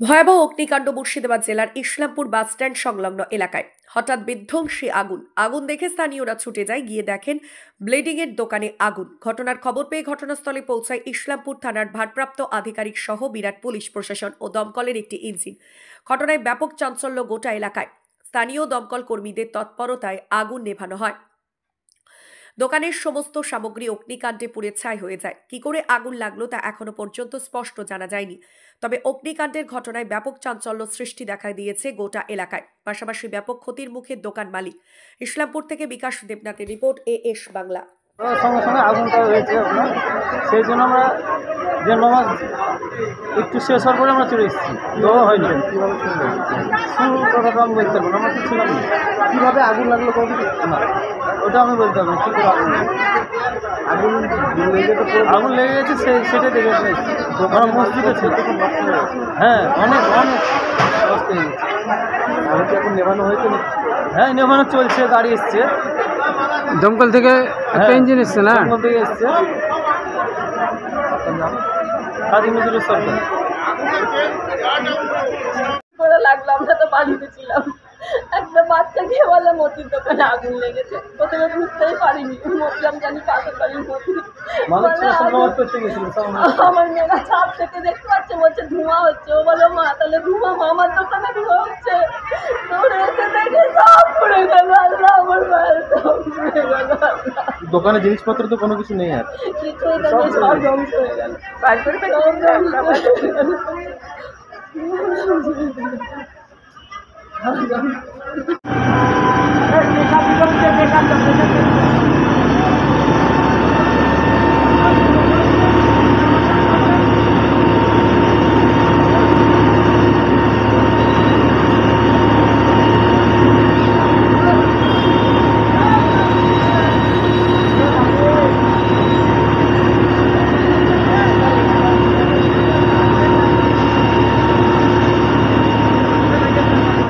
ভয়াবহ অগ্নিকাণ্ড মুর্শিদাবাদ জেলার ইসলামপুর বাসস্ট্যান্ড সংলগ্ন এলাকায়। হঠাৎ বিধ্বংসী আগুন দেখে স্থানীয়রা ছুটে যায়, গিয়ে দেখেন ব্লেডিং এর দোকানে আগুন। ঘটনার খবর পেয়ে ঘটনাস্থলে পৌঁছায় ইসলামপুর থানার ভারপ্রাপ্ত আধিকারিক সহ বিরাট পুলিশ প্রশাসন ও দমকলের একটি ইঞ্জিন। ঘটনায় ব্যাপক চাঞ্চল্য গোটা এলাকায়। স্থানীয় দমকল কর্মীদের তৎপরতায় আগুন নেভানো হয়। দোকানের সমস্ত সামগ্রী অগ্নিকাণ্ডে পুড়ে ছাই হয়ে যায়। কি করে আগুন লাগলো তা এখনো পর্যন্ত স্পষ্ট জানা যায়নি। তবে অগ্নিকাণ্ডের ঘটনায় ব্যাপক চাঞ্চল্য সৃষ্টি দেখা দিয়েছে গোটা এলাকায়। পাশাপাশি ব্যাপক ক্ষতির মুখে দোকান মালিক। ইসলামপুর থেকে বিকাশ দেবনাথের রিপোর্ট, AS বাংলা। সঙ্গে সঙ্গে আগুনটা হয়েছে আপনার, সেই জন্য আমরা যে নামাজ একটু শেষ হওয়ার পরে আমরা চলে এসেছি। দেওয়া হয়নি। কীভাবে শুরু কথাটা আমি বলতে পারবো না, আমরা তো ছিলাম না। কীভাবে আগুন লাগলো কোনো কিছু না, ওটা আমি বলতে পারবো না। কী করে আগুন আগুন লেগে গেছে সেটা দেখে এসেছি। আমরা মসজিদে ছিল। হ্যাঁ, অনেক অনেক কষ্ট হয়ে গেছে। এখন নেভানো হয়েছে না? হ্যাঁ, নেভানো চলছে, গাড়ি এসছে। দমকল থেকে একটা ইঞ্জিন এসছে না? দমকল থেকে এসছে। কাজী নজরুল সরকার। লাগলো, আমরা তো বাড়িতে ছিলাম। একটা বাচ্চা গিয়ে বলে মতির দোকানে আগুন লেগেছে। প্রথমে বুঝতেই পারিনি, মতিলাম জানি পাশের বাড়ির মতি। আমার মেয়েরা ছাদ থেকে দেখতে পাচ্ছে, বলছে ধোঁয়া হচ্ছে। ও বলে মা তাহলে ধোঁয়া, মামার দোকানে ধোঁয়া হচ্ছে। দৌড়ে এসে দেখে সব পড়ে গেল। আল্লাহ, আমার মায়ের সব পড়ে গেল। দোকানে জিনিসপত্র তো কোনো কিছু নেই, আর কিছুই তো নেই, সব ধ্বংস হয়ে গেল। বাইর করে ফেলে